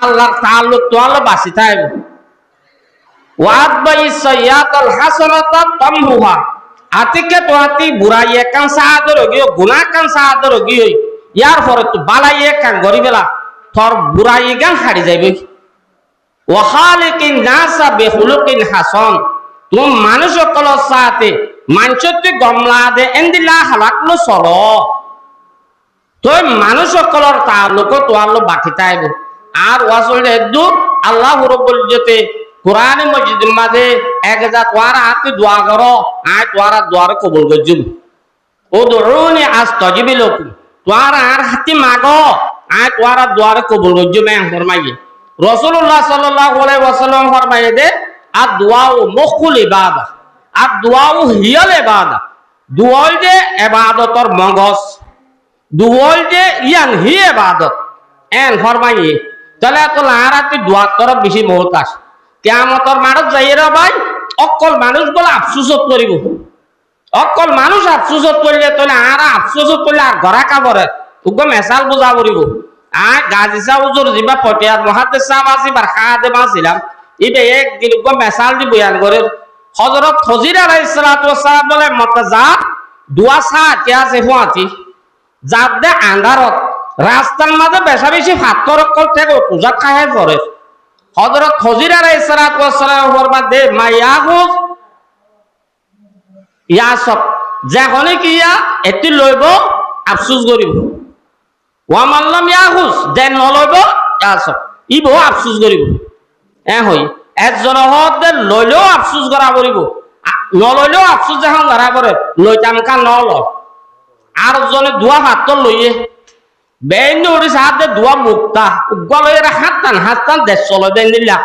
আল্লাহর তাআল্লুক তো আল্লাহ বাসি থাকবে ওয়াদ বাই সাইয়াতাল হাসানাতা তামহুহা আতিকে তো আতি বুরাই কান সাদর গিয়ে গুনাহ কান সাদর গিয়ে ইয়ার পরে তো বালাই কান গরিবেলা তোর বুরাই গান হারি যাইবে ওয়া খালিকিন নাসা বিখুলুকিন হাসান তুম মানুষ সকলের সাথে মানচতে গমলা দে এন্দিলা হালাকলো সরো তো মানুষ সকলের তাআল্লুক তো আল্লাহ বাকি থাকবে আর ওয়াসল এদু আল্লাহ রাব্বুল ইজ্জতে কুরআন মজিদের মাঝে একজা তোয়ারা হাতে দোয়া করো আয় তোয়ারা দোয়ার কবুল করজুম উদউনি আস্তাজিব লাকুম তোয়ারা আর হাতে মাগো আয় তোয়ারা দোয়ার কবুল করজুম এ ফরমাইয়ে রাসূলুল্লাহ সাল্লাল্লাহু আলাইহি ওয়াসাল্লাম ফরমায়ে দে আর দুআউ মুখুল ইবাদত আর দুআউ হিয়াল ইবাদত দুআই যে ইবাদতর মগজ দুআই যে ইয়ান হি ইবাদত এন ফরমাইয়ে তাহলে তো লারাতে দোয়া করব বেশি মহতাস কিয়ামতের মাঠত যাইরা ভাই অকল মানুষ বলে আফসোসত করিব অকল মানুষ আফসোসত করলে তাহলে আর আফসোসত করলে আর ঘরা কাবরে উগো মেসাল বুঝা পড়িব আর গাজী সাহ হুজুর জিবা পটিয়ার মুহাদ্দিস সাহেব আসিবার খাদেম আসিলাম ইবে একদিন উগো মেসাল দি বয়ান করে হযরত খজির আলাইহিস সালাতু ওয়াস সালাম বলে মতজাত দোয়া সা কে আছে হুয়াতি জাত দে আন্ধারত রাস্তার মাঝে বেশা বেশি ফাত্তর অকল থেকে পূজা খায় পড়ে হযরত খজির আলাইহিস সালাতু ওয়াস সালাম ফরমান দে মায়াহুজ ইয়া সব যখনই কিয়া এটি লইব আফসোস করিব ওয়া মাল্লাম ইয়াহুজ যে নলইব ইয়া সব ইবো আফসোস করিব এ হই একজন হতে লইলেও আফসোস করা পড়িব নলইলেও আফসোস যখন করা পড়ে লইতাম কা নল আর জনে দুয়া হাত লইয়ে বেইন ওড়ি সাথে দুয়া মুক্তা গলয়ের হাতটান দেশ চলে দেন দিলা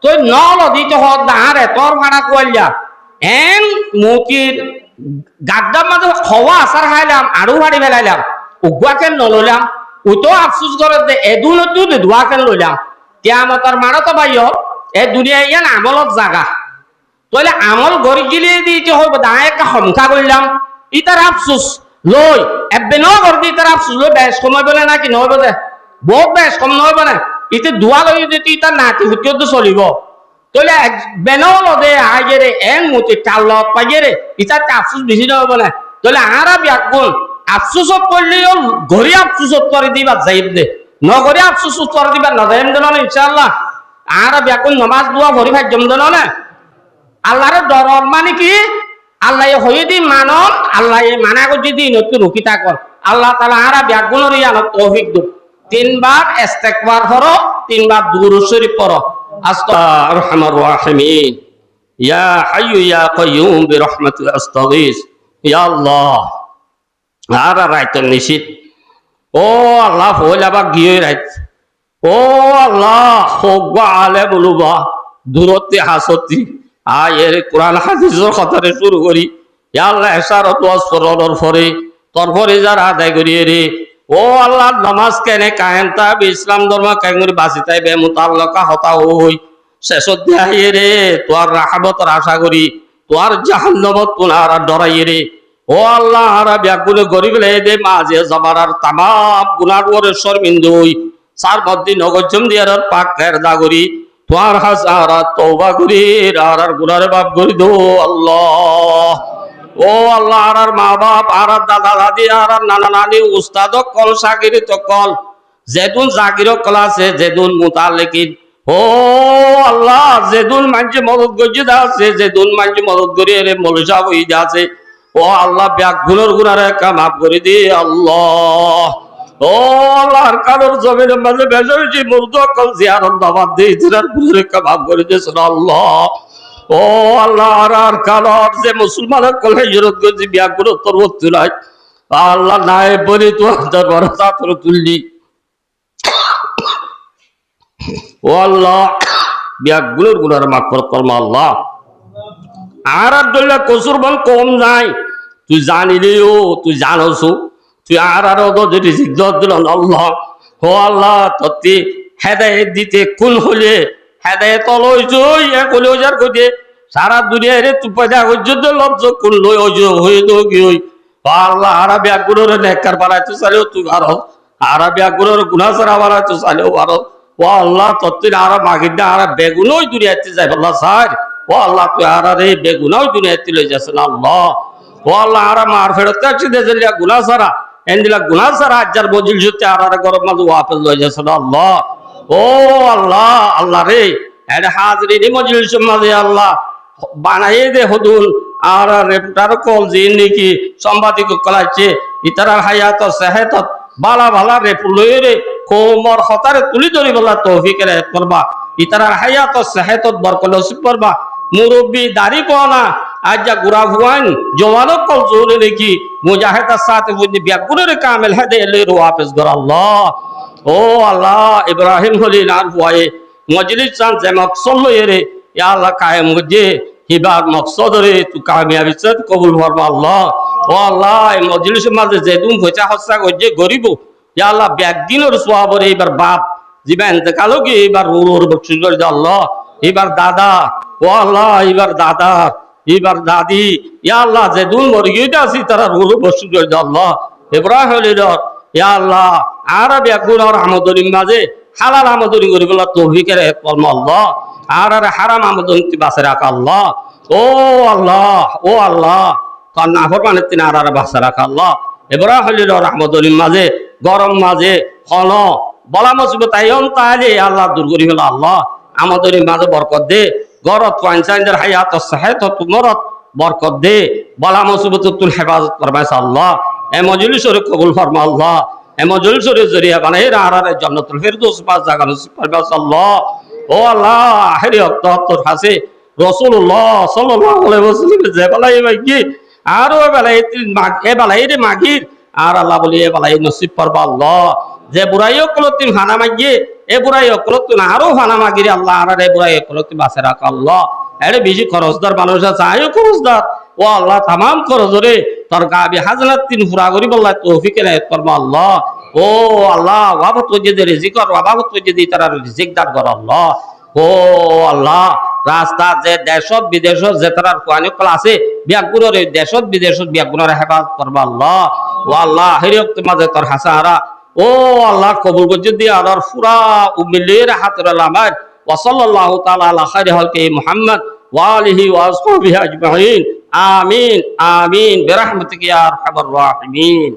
তুই নল দিতে হত না আরে তোর ভাড়া কইলা এন মুকির গাদ্দার মাঝে খাওয়া আসার খাইলাম আরো ভাড়ি ফেলাইলাম উগুয়াকে নলইলাম ও তো আফসোস করে দে এদুন তুই দুয়াকে লইলাম কিয়ামতের মারা তো ভাইও এ দুনিয়া ইয়ান আমলত জাগা তাহলে আমল গড়ি গিলে দিতে হইব দায় একটা সংখ্যা করলাম ইতার আফসোস লই এবে ন করে দি তার আফসোস লই বেশ সময় বলে নাকি নইব দে বহুত বেশ কম নইব না ইতে দুয়া লই দিতে ইতার নাতি হুতিও তো চলিব তাহলে বেনল দে আইরে এন মুতি কালত পাইরে ইতার আফসোস বেশি নইব না তাহলে আরা বিয়াগুন আফসোসত করলেও ঘড়ি আফসোসত করে দিবা যাইব দে নগরে আফসোস করে দিবা না যাইব দে না ইনশাআল্লাহ আরা বিয়াগুন নামাজ দুয়া ভরি ভাই জম দে না আল্লাহর ডর মানে কি আল্লাহ হয়ে দি মানন আল্লাহ মানা করছি দিন একটু রুকি থাকন আল্লাহ তাআলা আরা ব্যাগুনের ইয়ানত তৌফিক দু তিনবার ইস্তেগফার করো তিনবার দুরূদ শরীফ পড়ো আরহামার রাহিমিন ইয়া হাইয়ু ইয়া কাইয়ুম বিরহমাতিকা আস্তাগীস ইয়া আল্লাহ আরা রাইতের নিশিত ও আল্লাহ হইলাবা গিয়ে রাইত ও আল্লাহ হোগবা আলে বলুবা দূরত্বে হাসতি আয়ের কোরআন হাদিসের কথারে শুরু করি ইয়া আল্লাহ ইশারাত ওয়াজ করনোর পরে তারপরে যারা আদায় করিয়ে রে ও আল্লাহ নামাজ কেনে কায়েম তাবে ইসলাম ধর্ম কায়েম বাসি তাইবে মুতাল্লাকা হতা হই শেষত দেখাইয়ে রে তোর রাহমতের আশা করি তোর জাহান্নামত তোনার ডরাইয়ে রে ও আল্লাহ আর ব্যাগুনে গরিব লে মাঝে জবারার তাম গুনার ওরে শর্মিন্দু হই চার মধ্যে নগজম দিয়ার পাক ফেরদা করি তোর হাজারা তওবা করি আর গুনার বাপ করি দো আল্লাহ ও আল্লাহ আর মা বাপ আর দাদা দাদি আর নানা নানি উস্তাদ কল সাগিরি তো কল যেদুন জাগির ক্লাসে যেদুন মুতাল্লিকিন ও আল্লাহ যেদুন মানছে মদত গজ্জি দা আছে যেদুন মানছে মদত করি রে মলসা হই আছে ও আল্লাহ ব্যাগ গুলোর গুনার একটা মাফ করে দি আল্লাহ ও আল্লাহর কারোর জমিনের মাঝে বেসা হয়েছি মুর্দ কল জিয়ারত দাবাত দিয়ে জিরার গুনার একটা মাফ করে দিয়েছেন আল্লাহ ও আল্লাহ আর কারোর যে মুসলমানের কলে হিজরত করছি ব্যাগ গুলো তোর তুলাই আল্লাহ নাই বলি তো দরবার তোর তুললি ও আল্লাহ ব্যাগ গুলোর গুনার মাফ কর্ম আল্লাহ আর দল্লা কসুর বল কম নাই তুই জানিলিও তুই জানোসু তুই আর যদি জিজ্ঞাসা দিল আল্লাহ ও আল্লাহ তত্তি হেদায়েত দিতে কোন হলে হেদায়েত লইছো এক হলে ওজার কইতে সারা দুনিয়ায় রে তুই পয়দা হইযুদ্ধ লব্জ কোন লই হই দো কি হই আল্লাহ আর ব্যাগুলোর নেককার বানাইতে চাইলেও তুই পারো আর ব্যাগুলোর গুনাহ ছাড়া বানাইতে চাইলেও পারো ও আল্লাহ তত্ত্বের আর মাগিদা আর বেগুনই দুনিয়াতে যাই বল্লা স্যার ও আল্লাহ তুই আর রে বেগুনই দুনিয়াতে লই যাচ্ছেন আল্লাহ ও আল্লাহ আর মার ফেরত আসছি দেশলিয়া গুনা সারা এন্দিলা গুনা সারা আজার বজিল সত্যি আর গরম মাঝে ওয়াপস লই যাচ্ছেন আল্লাহ ও আল্লাহ আল্লাহ রে এটা হাজরিনি মজলিস মাঝে আল্লাহ বানাই দে হদুন আর রেপুটার কল যে নাকি সাংবাদিক কলাইছে ইতারার হায়াত সেহেত বালা বালা রেপু লই রে কোমর হতারে তুলি ধরি বলা তৌফিকের করবা ইতারার হায়াত সেহেত বরকত নসিব করবা মুরব্বী দাড়ি কোনা আজ যা গুড়া ভুয়ান জওয়ানো কল জোরে নাকি মুজাহিদার সাথে বুঝি ব্যাগুনের কামেল হাদে এলে ওয়াপস কর আল্লাহ ও আল্লাহ ইব্রাহিম খলিল আর ভুয়ায়ে মজলিস চান যে মকসদ লই রে ইয়া আল্লাহ কায়েম গজে হিবার মকসদ রে তু কামিয়াবি সদ কবুল ফরমা আল্লাহ ও আল্লাহ এই মজলিসের মাঝে যেদুম পয়সা খরচা গজে গরিব ইয়া আল্লাহ ব্যাগদিনের সওয়াব রে এবার বাপ জিবা ইন্তেকাল কি এবার রুর বকশিশ করে আল্লাহ এবার দাদা ও আল্লাহ এবার দাদা এবার দাদি ইয়া আল্লাহ যেদুম মরে গিয়ে আছি তারা রুর বকশিশ করে আল্লাহ ইব্রাহিম খলিল ইয়া আল্লাহ আর ব্যাগুন আর আমদরির মাঝে হালাল আমদরি করিবলা তৌফিকের কর্ম আল্লাহ আর হারাম আমদরি বাঁচে রাখ আল্লাহ ও আল্লাহ ও আল্লাহ তোর নাফর মানে তিনি আর বাঁচে রাখ আল্লাহ এবার হলিল রহমদলির মাঝে গরম মাঝে হন বলা মুসিবত আইন তাহলে আল্লাহ দূর করি হলো আল্লাহ আমাদের মাঝে বরকত দে গরত পয়সাইন্দের হায়াত সাহেত তুমরত বরকত দে বলা মুসিবত তুল হেফাজত ফরমাইছ আল্লাহ এ মজলিসরে কবুল ফরমা আল্লাহ এ মজলিসরে জরিয়া বানাই আর জান্নাতুল ফিরদৌস পাঁচ জায়গা নসিব ফরমাইছ আল্লাহ ও আল্লাহ আখেরি ওয়াক্ত তোর কাছে রাসূলুল্লাহ সাল্লাল্লাহু আলাইহি ওয়াসাল্লাম যে বেলায় মাগি আর ও বেলায় এ বেলায় রে মাগির আর আল্লাহ বলি এ বেলায় নসিব করবা আল্লাহ যে বুড়াইও কলতিম হানা মাগি এ বুড়াইও কলতিম আরো হানা মাগিরে আল্লাহ আর এ বুড়াইও কলতিম বাসে রাখ আল্লাহ এরে বেশি খরচদার মানুষ আছে আয়ো খরচদার ও আল্লাহ তামাম খরচ রে তোর গাবি হাজরাত তিন পুরা করি বল্লা তৌফিকের হেত করবা আল্লাহ ও আল্লাহ বাবা তুই যদি রিজিক কর বাবা তুই যদি তারা রিজিক দান কর আল্লাহ ও আল্লাহ রাস্তা যে দেশ বিদেশ যে তার কোয়ানি কল আছে ব্যাগুনের দেশ বিদেশ ব্যাগুনের হেফাজত করবা আল্লাহ ও আল্লাহ হেরিয়ক মাঝে তোর হাসাহারা ও আল্লাহ কবুল করছে দিয়ে আর পুরা উমিলের হাতের লামার ওয়া সাল্লাল্লাহু তাআলা আলা খাইরি হালকি মুহাম্মদ ওয়া আলিহি ওয়া আসহাবিহি আজমাইন আমিন আমিন বিরহমাতিকা ইয়া আরহামার রাহিমিন।